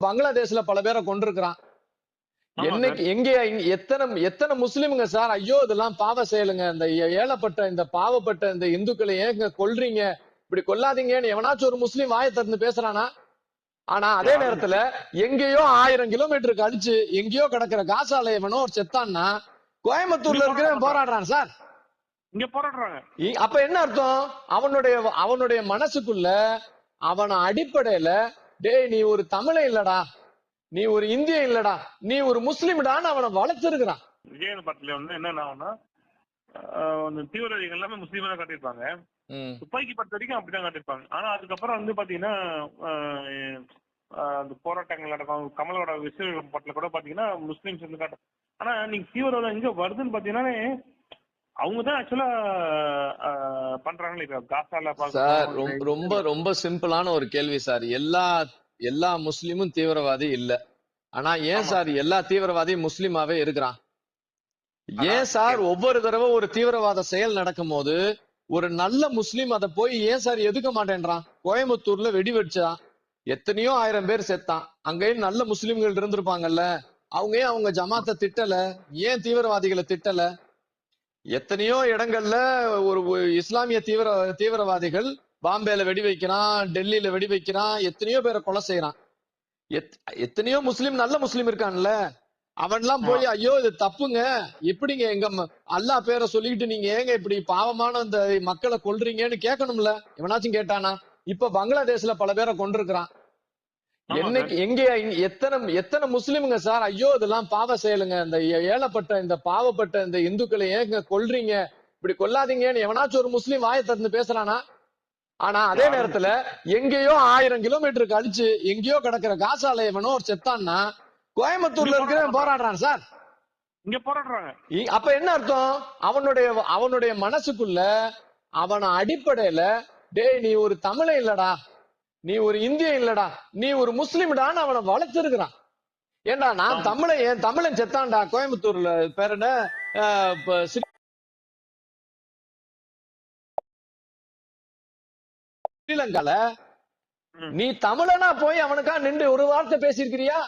பங்களாதேஷ்ல பல பேரை கொண்டிருக்கிறான். என்னைக்கு எங்க எத்தனை எத்தனை முஸ்லிம்ங்க சார் ஐயோ இதெல்லாம் பாவ செயலுங்க, இந்த ஏழப்பட்ட இந்த பாவப்பட்ட இந்த இந்துக்களை ஏங்க கொல்றீங்க, இப்படி கொல்லாதீங்கன்னு எவனாச்சும் ஒரு முஸ்லீம் வாயை திறந்து பேசுறானா? ஆனா அதே நேரத்துல எங்கேயோ 1000 கிலோமீட்டருக்கு அடிச்சு எங்கேயோ கிடக்கிற காசால எவனோ ஒரு செத்தான்னா கோயம்புத்தூர்ல இருக்கிறவன் போராடுறான் சார். இங்க போராடுறாங்க. அப்ப என்ன அர்த்தம்? அவனுடைய மனசுக்குள்ள அவன அடிப்படையில டேய் நீ ஒரு தமிழன் இல்லடா, நீ ஒரு இந்திய இல்லடா, நீ ஒரு முஸ்லிம்டான்னு அவனை வளர்த்திருக்கிறான். விஜயன் படத்துல வந்து என்ன தீவிரவாதிகள் எல்லாமே முஸ்லீமா தான் காட்டியிருப்பாங்க. துப்பாக்கி படத்து வரைக்கும் அப்படிதான் காட்டியிருப்பாங்க. ஆனா அதுக்கப்புறம் வந்து பாத்தீங்கன்னா அந்த போராட்டங்கள் நடக்கும். கமலோட விஸ்வ படத்துல கூட பாத்தீங்கன்னா முஸ்லிம்ஸ் வந்து காட்ட. ஆனா நீங்க தீவிரவாதம் எங்க வருதுன்னு பாத்தீங்கன்னா அவங்கதான் ஆக்சுவலா பண்றாங்களே இப்ப காசால. சார் ரொம்ப ரொம்ப சிம்பிளான ஒரு கேள்வி சார். எல்லா முஸ்லிமும் தீவிரவாதி இல்ல. ஆனா ஏன் சார் எல்லா தீவிரவாதியும் முஸ்லிமாவே இருக்கிறான்? ஏன் சார் ஒவ்வொரு தடவை ஒரு தீவிரவாத செயல் நடக்கும் போது ஒரு நல்ல முஸ்லிம் அதை போய் ஏன் சார் எதுக்க மாட்டேன்றான்? கோயம்புத்தூர்ல வெடி வெடிச்சான், எத்தனையோ 1000 பேர் செத்தான், அங்கேயும் நல்ல முஸ்லிம்கள் இருந்திருப்பாங்கல்ல, அவங்க ஏன் அவங்க ஜமாத்தை திட்டல? ஏன் தீவிரவாதிகளை திட்டல? எத்தனையோ இடங்கள்ல ஒரு இஸ்லாமிய தீவிரவாதிகள் பாம்பேல வெடி வைக்கிறான், டெல்லியில வெடி வைக்கிறான், எத்தனையோ பேரை கொலை செய்யறான். எத்தனையோ முஸ்லிம் நல்ல முஸ்லிம் இருக்கான்ல, அவன்லாம் போய் ஐயோ இது தப்புங்க, எப்படிங்க எங்க அல்லாஹ் பேரை சொல்லிட்டு நீங்க ஏங்க இப்படி பாவமான இந்த மக்களை கொல்றீங்கன்னு கேட்கணும்ல? எவனாச்சும் கேட்டானா? இப்ப பங்களாதேஷ்ல பல பேரை கொண்டிருக்கிறான். என்னைக்கு எத்தனை முஸ்லிம்ங்க சார் ஐயோ இதெல்லாம் பாவ செயலுங்க, இந்த ஏழப்பட்ட இந்த பாவப்பட்ட இந்த இந்துக்களை ஏங்க கொல்றீங்க, இப்படி கொல்லாதீங்கன்னு எவனாச்சும் ஒரு முஸ்லீம் வாயை திறந்து பேசுறானா? ஆனா அதே நேரத்துல எங்கேயோ 1000 கிலோமீட்டருக்கு அடிச்சு எங்கேயோ கிடக்கிற காசால எவனோ ஒரு செத்தான்னா கோயம்புத்தூர்ல இருக்கிறவன் போராடுறான் சார். இங்க போராடுறாங்க. அப்ப என்ன அர்த்தம்? அவனுடைய மனசுக்குள்ள அவன அடிப்படையில டேய் நீ ஒரு தமிழன் இல்லடா, நீ ஒரு இந்திய இல்லடா, நீ ஒரு முஸ்லிம்டான்னு அவனை வளர்த்திருக்கிறான். ஏண்டா நான் தமிழன், என் தமிழன் செத்தான்டா கோயம்புத்தூர்ல, பேர் என்ன ஸ்ரீலங்கால, நீ தமிழனா போய் அவனுக்கா நின்று ஒரு வார்த்தை பேசியிருக்கிறியா?